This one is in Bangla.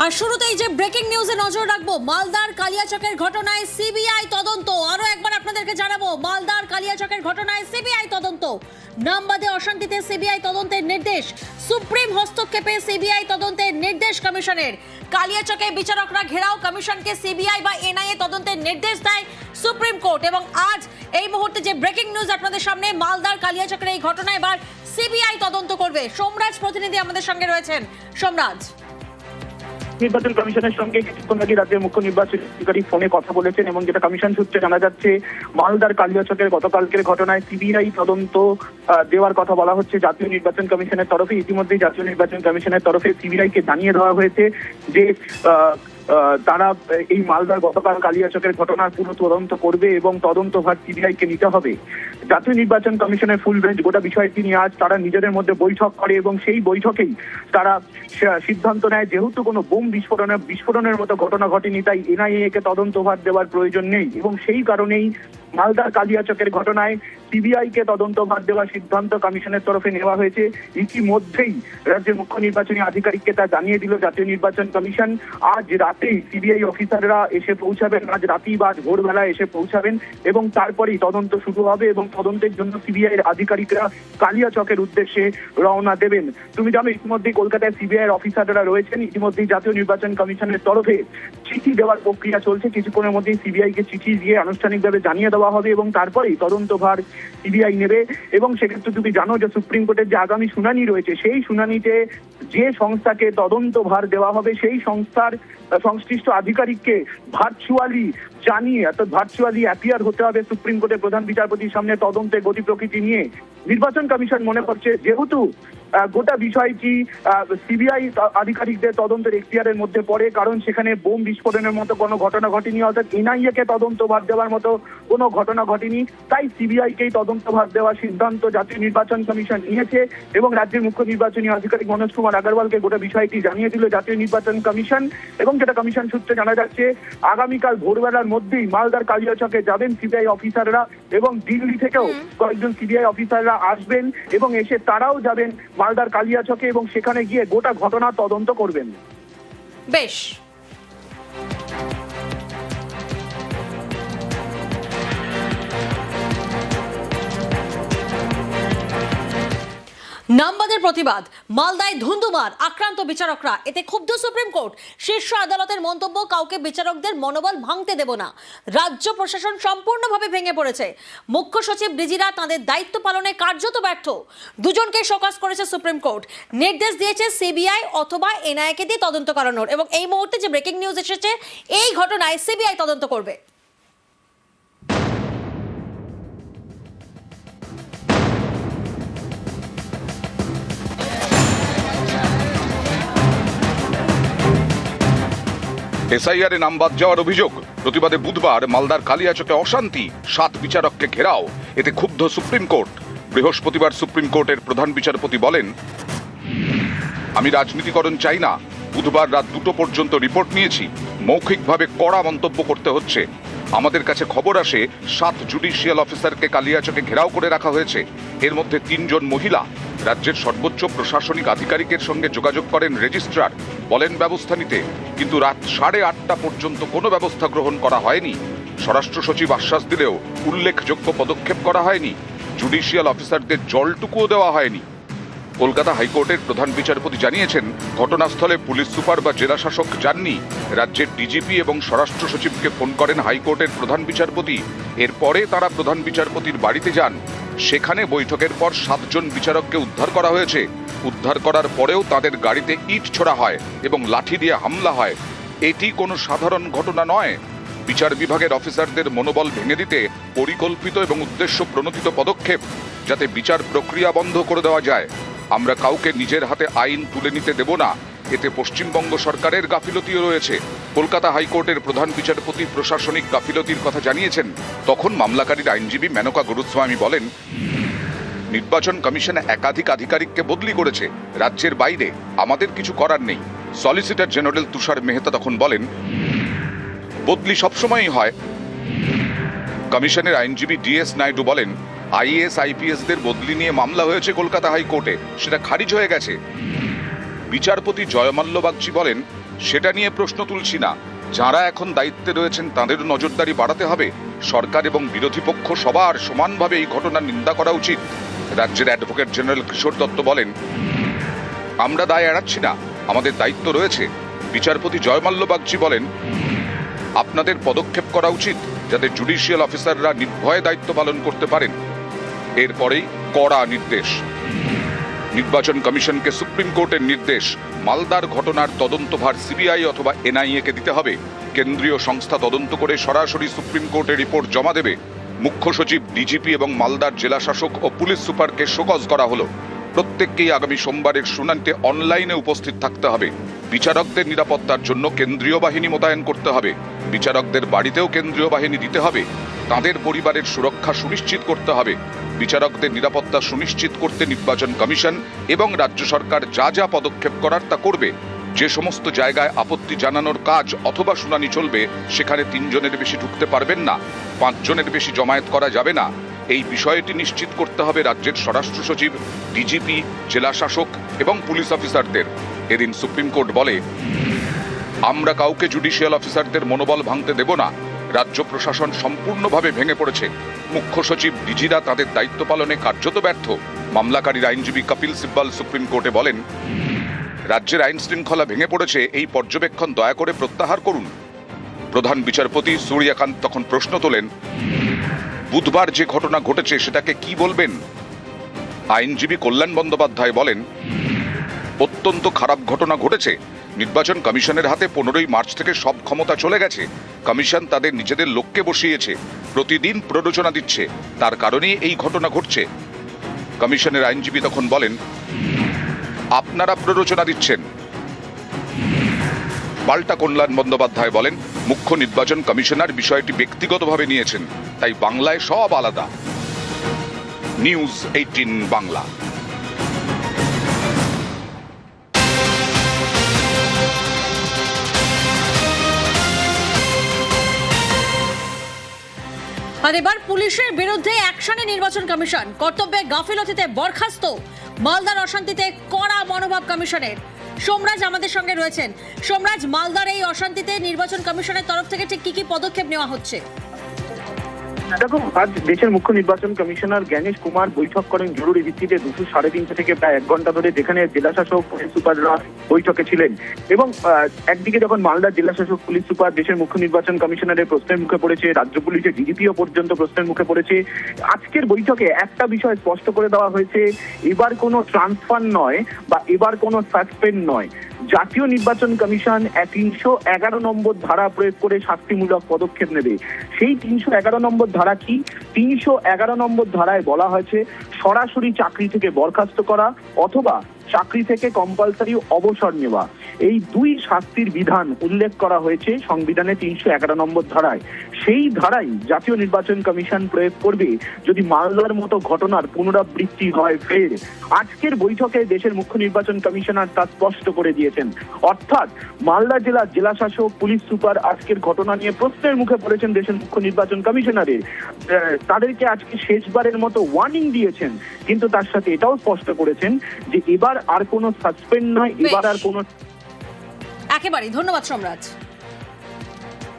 আর শুরুতেই যে ব্রেকিং নিউজে নজর রাখবো, মালদার কালিয়াচকের ঘটনায় সিবিআই তদন্ত। আরো একবার আপনাদেরকে জানাবো, মালদার কালিয়াচকের ঘটনায় সিবিআই তদন্ত। নামবাদে অশান্তিতে সিবিআই তদন্তের নির্দেশ, সুপ্রিম হস্তক্ষেপে সিবিআই তদন্তের নির্দেশ কমিশনের। কালিয়াচকে বিচারকরা ঘেরাও কমিশনকে, সিবিআই বা এনআইএ তদন্তের নির্দেশ দেয় সুপ্রিম কোর্ট। এবং আজ এই মুহূর্তে যে ব্রেকিং নিউজ আপনাদের সামনে, মালদার কালিয়াচকের এই ঘটনায় এবার সিবিআই তদন্ত করবে। সোমরাজ প্রতিনিধি আমাদের সঙ্গে রয়েছেন। সোমরাজ, নির্বাচন কমিশনের সঙ্গে কিছুক্ষণ আগে রাজ্যের মুখ্য নির্বাচন আধিকারিক ফোনে কথা বলেছেন এবং যেটা কমিশন সূত্রে জানা যাচ্ছে, মালদার কালিয়াচকের গতকালকের ঘটনায় সিবিআই তদন্ত দেওয়ার কথা বলা হচ্ছে জাতীয় নির্বাচন কমিশনের তরফে। ইতিমধ্যেই জাতীয় নির্বাচন কমিশনের তরফে সিবিআই কে জানিয়ে দেওয়া হয়েছে যে তারা এই মালদার গতকাল কালিয়াচকের ঘটনার পুরো তদন্ত করবে এবং তদন্তভার সিবিআই কে নিতে হবে। জাতীয় নির্বাচন কমিশনের ফুল বেঞ্চ গোটা বিষয়টি নিয়ে আজ তারা নিজেদের মধ্যে বৈঠক করে এবং সেই বৈঠকেই তারা সিদ্ধান্ত নেয়, যেহেতু কোনো বোম বিস্ফোরণের মতো ঘটনা ঘটেনি, তাই এনআইএ কে তদন্তভার দেওয়ার প্রয়োজন নেই এবং সেই কারণেই মালদার কালিয়াচকের ঘটনায় সিবিআই কে তদন্তভার দেওয়ার সিদ্ধান্ত কমিশনের তরফে নেওয়া হয়েছে। ইতিমধ্যেই রাজ্যের মুখ্য নির্বাচনী আধিকারিককে তা জানিয়ে দিল জাতীয় নির্বাচন কমিশন। আজ রাতেই সিবিআই অফিসাররা এসে পৌঁছাবেন, আজ রাতেই বা ভোরবেলা এসে পৌঁছাবেন এবং তারপরেই তদন্ত শুরু হবে এবং তদন্তের জন্য সিবিআই এর আধিকারিকরা কালিয়াচকের উদ্দেশ্যে রওনা দেবেন। তুমি জানো, ইতিমধ্যেই কলকাতায় সিবিআই এর অফিসাররা রয়েছেন। ইতিমধ্যেই জাতীয় নির্বাচন কমিশনের তরফে চিঠি দেওয়ার প্রক্রিয়া চলছে। কিছুক্ষণের মধ্যেই সিবিআই কে চিঠি দিয়ে আনুষ্ঠানিকভাবে জানিয়ে দেওয়া হবে এবং তারপরেই তদন্তভার সিবিআই নেবে। এবং সেক্ষেত্রে তুমি জানো যে সুপ্রিম কোর্টের যে আগামী শুনানি রয়েছে, সেই শুনানিতে যে সংস্থাকে তদন্তভার দেওয়া হবে সেই সংস্থার সংশ্লিষ্ট আধিকারিককে ভার্চুয়ালি জানিয়ে, অর্থাৎ ভার্চুয়ালি অ্যাপিয়ার হতে হবে সুপ্রিম কোর্টের প্রধান বিচারপতির সামনে তদন্তের গতি প্রকৃতি নিয়ে। নির্বাচন কমিশন মনে করছে, যেহেতু গোটা বিষয়টি সিবিআই আধিকারিকদের তদন্তের এখতিয়ারের মধ্যে পড়ে, কারণ সেখানে বোম বিস্ফোরণের মতো কোনো ঘটনা ঘটেনি, অর্থাৎ এনআইএ কে তদন্তভার দেওয়ার মতো কোনো ঘটনা ঘটেনি, তাই সিবিআই কেই তদন্তভার দেওয়ার সিদ্ধান্ত জাতীয় নির্বাচন কমিশন নিয়েছে এবং রাজ্যের মুখ্য নির্বাচনী আধিকারিক মনোজ কুমার আগরওয়ালকে গোটা বিষয়টি জানিয়ে দিল জাতীয় নির্বাচন কমিশন। এবং যেটা কমিশন সূত্রে জানা যাচ্ছে, আগামীকাল ভোরবেলার মধ্যেই মালদার কালিয়াচকে যাবেন সিবিআই অফিসাররা এবং দিল্লি থেকেও কয়েকজন সিবিআই অফিসাররা আসবেন এবং এসে তারাও যাবেন মালদার কালিয়াচকে এবং সেখানে গিয়ে গোটা ঘটনা তদন্ত করবেন। বেশ, নামবাদের প্রতিবাদ, মালদায় ধুন্ধুমার, আক্রান্ত বিচারকরা, এতে ক্ষুব্ধ সুপ্রিম কোর্ট। শীর্ষ আদালতের মন্তব্য, কাউকে বিচারকদের মনোবল ভাঙতে দেব না। রাজ্য প্রশাসন সম্পূর্ণভাবে ভেঙে পড়েছে। মুখ্য সচিব ডিজিরা তাদের দায়িত্ব পালনে কার্যত ব্যর্থ। দুজনকে শোকজ করেছে সুপ্রিম কোর্ট। নির্দেশ দিয়েছে সিবিআই অথবা এনআইএ কে দিয়ে তদন্ত করানোর। এবং এই মুহূর্তে যে ব্রেকিং নিউজ এসেছে, এই ঘটনায় সিবিআই তদন্ত করবে। এসআইআরে নাম বাদ যাওয়ার অভিযোগ, প্রতিবাদে বুধবার মালদার কালিয়াচকে অশান্তি, 7 বিচারককে ঘেরাও, এতে ক্ষুব্ধ সুপ্রিম কোর্ট। বৃহস্পতিবার সুপ্রিম কোর্টের প্রধান বিচারপতি বলেন, আমি রাজনীতিকরণ চাই না। বুধবার রাত 2টো পর্যন্ত রিপোর্ট নিয়েছি, মৌখিকভাবে কড়া মন্তব্য করতে হচ্ছে। আমাদের কাছে খবর আসে 7 জুডিশিয়াল অফিসারকে কালিয়াচকে ঘেরাও করে রাখা হয়েছে, এর মধ্যে 3 জন মহিলা। রাজ্যের সর্বোচ্চ প্রশাসনিক আধিকারিকের সঙ্গে যোগাযোগ করেন রেজিস্ট্রার, বলেন ব্যবস্থা নিতে, কিন্তু রাত 8:30টা পর্যন্ত কোনো ব্যবস্থা গ্রহণ করা হয়নি। স্বরাষ্ট্র সচিব আশ্বাস দিলেও উল্লেখযোগ্য পদক্ষেপ করা হয়নি। জুডিশিয়াল অফিসারদের জলটুকুও দেওয়া হয়নি। কলকাতা হাইকোর্টের প্রধান বিচারপতি জানিয়েছেন, ঘটনাস্থলে পুলিশ সুপার বা জেলা শাসক যাননি। রাজ্যের ডিজিপি এবং স্বরাষ্ট্র সচিবকে ফোন করেন হাইকোর্টের প্রধান বিচারপতি। এরপরে তারা প্রধান বিচারপতির বাড়িতে যান। সেখানে বৈঠকের পর 7 জন বিচারককে উদ্ধার করা হয়েছে। উদ্ধার করার পরেও তাদের গাড়িতে ইট ছোড়া হয় এবং লাঠি দিয়ে হামলা হয়। এটি কোনো সাধারণ ঘটনা নয়। বিচার বিভাগের অফিসারদের মনোবল ভেঙে দিতে পরিকল্পিত এবং উদ্দেশ্য প্রণোদিত পদক্ষেপ, যাতে বিচার প্রক্রিয়া বন্ধ করে দেওয়া যায়। আমরা কাউকে নিজের হাতে আইন তুলে নিতে দেব না। এতে পশ্চিমবঙ্গ সরকারের গাফিলতিও রয়েছে। কলকাতা হাইকোর্টের প্রধান বিচারপতি প্রশাসনিক গাফিলতির কথা জানিয়েছেন। তখন মামলাকারীর আইনজীবী মেনকা গুরুস্বামী বলেন, নির্বাচন কমিশন একাধিক আধিকারিককে বদলি করেছে রাজ্যের বাইরে, আমাদের কিছু করার নেই। সলিসিটর জেনারেল তুষার মেহতা তখন বলেন, বদলি সবসময়ই হয়। কমিশনের আইনজীবী ডিএস নাইডু বলেন, আইএএস আইপিএসদের বদলি নিয়ে মামলা হয়েছে কলকাতা হাইকোর্টে, সেটা খারিজ হয়ে গেছে। বিচারপতি জয়মাল্য বাগচি বলেন, সেটা নিয়ে প্রশ্ন তুলছি না। যারা এখন দায়িত্বে রয়েছেন তাদের নজরদারি বাড়াতে হবে। সরকার এবং বিরোধী পক্ষ সবার সমানভাবে এই ঘটনার নিন্দা করা উচিত। রাজ্যের অ্যাডভোকেট জেনারেল কিশোর দত্ত বলেন, আমরা দায় এড়াচ্ছি না, আমাদের দায়িত্ব রয়েছে। বিচারপতি জয়মাল্য বাগচি বলেন, আপনাদের পদক্ষেপ করা উচিত যাতে জুডিশিয়াল অফিসাররা নির্ভয়ে দায়িত্ব পালন করতে পারেন। এরপরেই কড়া নির্দেশ। নির্বাচন কমিশনকে সুপ্রিম কোর্টের নির্দেশ, মালদার ঘটনার তদন্তভার সিবিআই অথবা এনআইএ কে দিতে হবে। কেন্দ্রীয় সংস্থা তদন্ত করে সরাসরি সুপ্রিম কোর্টে রিপোর্ট জমা দেবে। মুখ্য সচিব, ডিজিপি এবং মালদার জেলা শাসক ও পুলিশ সুপারকে শোকজ করা হলো। প্রত্যেককেই আগামী সোমবারের শুনানিতে অনলাইনে উপস্থিত থাকতে হবে। বিচারকদের নিরাপত্তার জন্য কেন্দ্রীয় বাহিনী মোতায়েন করতে হবে। বিচারকদের বাড়িতেও কেন্দ্রীয় বাহিনী দিতে হবে। তাদের পরিবারের সুরক্ষা সুনিশ্চিত করতে হবে। বিচারকদের নিরাপত্তা সুনিশ্চিত করতে নির্বাচন কমিশন এবং রাজ্য সরকার যা যা পদক্ষেপ করার তা করবে। যে সমস্ত জায়গায় আপত্তি জানানোর কাজ অথবা শুনানি চলবে সেখানে 3 জনের বেশি ঢুকতে পারবেন না, 5 জনের বেশি জমায়েত করা যাবে না। এই বিষয়টি নিশ্চিত করতে হবে রাজ্যের স্বরাষ্ট্র সচিব, ডিজিপি, জেলা শাসক এবং পুলিশ অফিসারদের। এদিন সুপ্রিম কোর্ট বলে, আমরা কাউকে জুডিশিয়াল অফিসারদের মনোবল ভাঙতে দেব না। রাজ্য প্রশাসন সম্পূর্ণভাবে ভেঙে পড়েছে। মুখ্য সচিব, ডিজিরা তাদের দায়িত্ব পালনে কার্যত ব্যর্থ। মামলাকারীর আইনজীবী কপিল সিব্বাল সুপ্রিম কোর্টে বলেন, রাজ্যের আইন শৃঙ্খলা ভেঙে পড়েছে, এই পর্যবেক্ষণ দয়া করে প্রত্যাহার করুন। প্রধান বিচারপতি সূর্যকান্ত তখন প্রশ্ন তোলেন, বুধবার যে ঘটনা ঘটেছে সেটাকে কি বলবেন? আইনজীবী কল্যাণ বন্দ্যোপাধ্যায় বলেন, অত্যন্ত খারাপ ঘটনা ঘটেছে। নির্বাচন কমিশনের হাতে 15ই মার্চ থেকে সব ক্ষমতা চলে গেছে। কমিশন তাদের নিজেদের লোককে বসিয়েছে, প্রতিদিন প্ররোচনা দিচ্ছে, তার কারণেই এই ঘটনা ঘটছে। কমিশনের আইনজীবী তখন বলেন, আপনারা প্ররোচনা দিচ্ছেন। পাল্টা কল্যাণ বন্দ্যোপাধ্যায় বলেন, মুখ্য নির্বাচন কমিশনার বিষয়টি ব্যক্তিগতভাবে নিয়েছেন, তাই বাংলায় সব আলাদা। নিউজ 18 বাংলা। আর এবার পুলিশের বিরুদ্ধে অ্যাকশনে নির্বাচন কমিশন, কর্তব্যে গাফিলতিতে বরখাস্ত। মালদার অশান্তিতে কড়া মনোভাব কমিশনের। সোমরাজ আমাদের সঙ্গে রয়েছেন। সোমরাজ, মালদার এই অশান্তিতে নির্বাচন কমিশনের তরফ থেকে ঠিক কি পদক্ষেপ নেওয়া হচ্ছে? দেখো, আজ দেশের মুখ্য নির্বাচন কমিশনার জ্ঞানেশ কুমার বৈঠক করেন জরুরি ভিত্তিতে 3:30 থেকে প্রায় 1 ঘন্টা ধরে, যেখানে জেলা শাসক, পুলিশ সুপাররা বৈঠকে ছিলেন। এবং একদিকে যখন মালদার জেলা শাসক, পুলিশ সুপার দেশের মুখ্য নির্বাচন কমিশনারের প্রশ্নের মুখে পড়েছে, রাজ্য পুলিশের ডিজিপিও পর্যন্ত প্রশ্নের মুখে পড়েছে, আজকের বৈঠকে একটা বিষয় স্পষ্ট করে দেওয়া হয়েছে, এবার কোনো ট্রান্সফার নয় বা এবার কোনো সাসপেন্ড নয়। জাতীয় নির্বাচন কমিশন 311 নম্বর ধারা প্রয়োগ করে শাস্তিমূলক পদক্ষেপ নেবে। সেই 311 নম্বর ধারা কি? 311 নম্বর ধারায় বলা হয়েছে সরাসরি চাকরি থেকে বরখাস্ত করা অথবা চাকরি থেকে কম্পালসারি অবসর নেওয়া। এই 2 শাস্তির বিধান উল্লেখ করা হয়েছে সংবিধানে 311 নম্বর ধারায়। সেই ধারাই জাতীয় নির্বাচন কমিশন প্রয়োগ করবে যদি মালদার মতো ঘটনার পুনরাবৃত্তি হয় ফের। আজকের বৈঠকে দেশের মুখ্য নির্বাচন কমিশনার তা স্পষ্ট করে দিয়েছেন। অর্থাৎ মালদা জেলার জেলা শাসক, পুলিশ সুপার আজকের ঘটনা নিয়ে প্রশ্নের মুখে পড়েছেন দেশের মুখ্য নির্বাচন কমিশনারের। তাদেরকে আজকে শেষবারের মতো ওয়ার্নিং দিয়েছেন, কিন্তু তার সাথে এটাও স্পষ্ট করেছেন যে এবার আর কোনো সাসপেন্ড নয়, এবার আর কোনো। একেবারে ধন্যবাদ সোমরাজ।